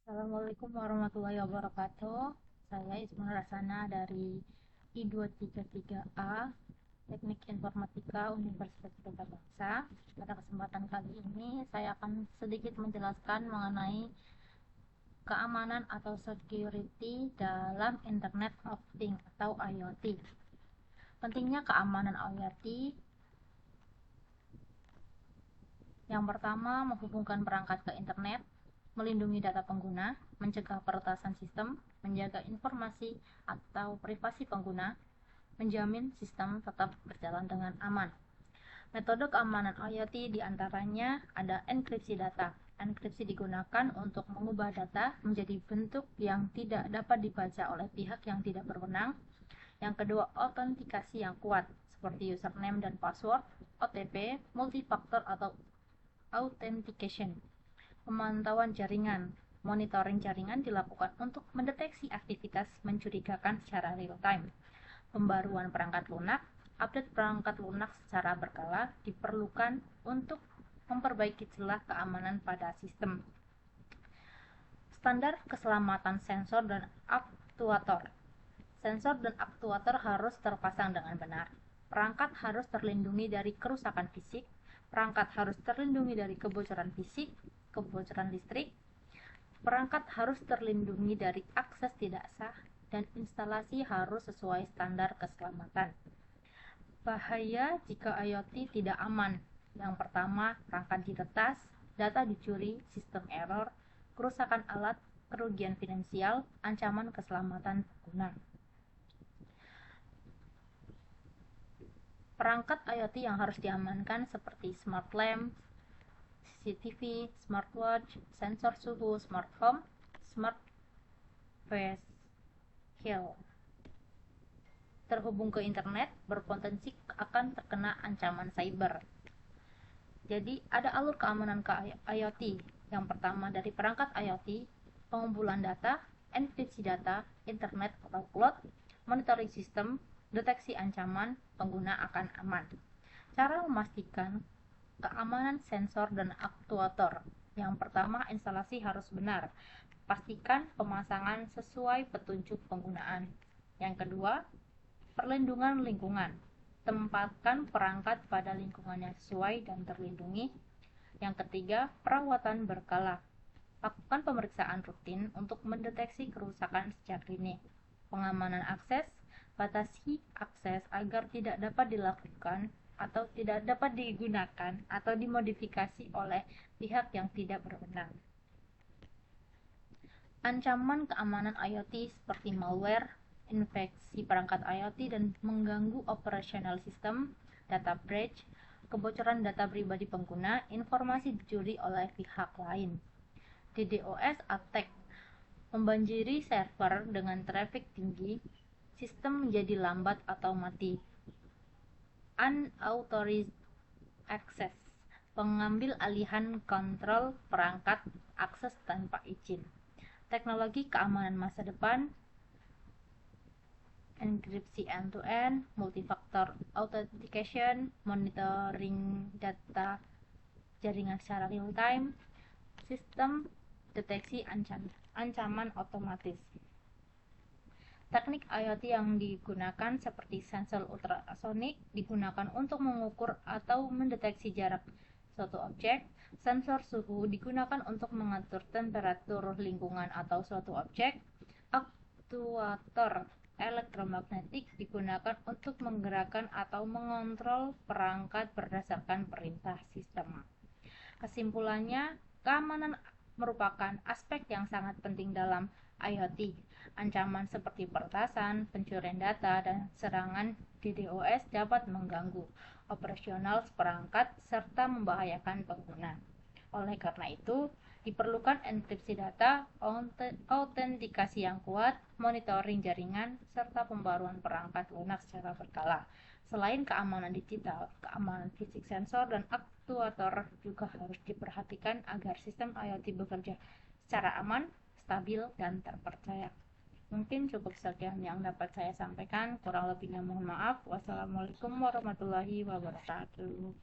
Assalamualaikum warahmatullahi wabarakatuh. Saya Ismail Rasana dari I233A Teknik Informatika Universitas Pelita. Pada kesempatan kali ini saya akan sedikit menjelaskan mengenai keamanan atau security dalam Internet of Things atau IoT. Pentingnya keamanan IoT. Yang pertama, menghubungkan perangkat ke internet, melindungi data pengguna, mencegah peretasan sistem, menjaga informasi atau privasi pengguna, menjamin sistem tetap berjalan dengan aman. Metode keamanan IoT diantaranya ada enkripsi data. Enkripsi digunakan untuk mengubah data menjadi bentuk yang tidak dapat dibaca oleh pihak yang tidak berwenang. Yang kedua, autentikasi yang kuat, seperti username dan password, OTP, multifaktor atau authentication. Pemantauan jaringan. Monitoring jaringan dilakukan untuk mendeteksi aktivitas mencurigakan secara real time. Pembaruan perangkat lunak. Update perangkat lunak secara berkala diperlukan untuk memperbaiki celah keamanan pada sistem. Standar keselamatan sensor dan aktuator. Sensor dan aktuator harus terpasang dengan benar. Perangkat harus terlindungi dari kerusakan fisik. Perangkat harus terlindungi dari kebocoran fisik, kebocoran listrik. Perangkat harus terlindungi dari akses tidak sah, dan instalasi harus sesuai standar keselamatan. Bahaya jika IoT tidak aman. Yang pertama, perangkat diretas, data dicuri, sistem error, kerusakan alat, kerugian finansial, ancaman keselamatan pengguna. Perangkat IoT yang harus diamankan seperti smart lamp, CCTV, smartwatch, sensor suhu, smart home, smart vehicle. Terhubung ke internet berpotensi akan terkena ancaman cyber. Jadi ada alur keamanan ke IoT. Yang pertama dari perangkat IoT, pengumpulan data, enkripsi data, internet atau cloud, monitoring sistem, deteksi ancaman, pengguna akan aman. Cara memastikan keamanan sensor dan aktuator. Yang pertama, instalasi harus benar. Pastikan pemasangan sesuai petunjuk penggunaan. Yang kedua, perlindungan lingkungan. Tempatkan perangkat pada lingkungan yang sesuai dan terlindungi. Yang ketiga, perawatan berkala. Lakukan pemeriksaan rutin untuk mendeteksi kerusakan sejak dini. Pengamanan akses. Batasi akses agar tidak dapat dilakukan atau tidak dapat digunakan atau dimodifikasi oleh pihak yang tidak berwenang. Ancaman keamanan IoT seperti malware, infeksi perangkat IoT dan mengganggu operasional sistem, data breach, kebocoran data pribadi pengguna, informasi dicuri oleh pihak lain. DDoS attack membanjiri server dengan traffic tinggi, sistem menjadi lambat atau mati. Unauthorized access, pengambil alihan kontrol perangkat, akses tanpa izin. Teknologi keamanan masa depan, enkripsi end-to-end, multifaktor authentication, monitoring data jaringan secara real time, sistem deteksi ancaman otomatis. Teknik IoT yang digunakan seperti sensor ultrasonik digunakan untuk mengukur atau mendeteksi jarak suatu objek. Sensor suhu digunakan untuk mengatur temperatur lingkungan atau suatu objek. Aktuator elektromagnetik digunakan untuk menggerakkan atau mengontrol perangkat berdasarkan perintah sistem. Kesimpulannya, keamanan merupakan aspek yang sangat penting dalam IoT. Ancaman seperti peretasan, pencurian data, dan serangan DDoS dapat mengganggu operasional perangkat serta membahayakan pengguna. Oleh karena itu, diperlukan enkripsi data, autentikasi yang kuat, monitoring jaringan, serta pembaruan perangkat lunak secara berkala. Selain keamanan digital, keamanan fisik sensor dan aktuator juga harus diperhatikan agar sistem IoT bekerja secara aman, stabil, dan terpercaya. Mungkin cukup sekian yang dapat saya sampaikan. Kurang lebihnya mohon maaf. Wassalamualaikum warahmatullahi wabarakatuh.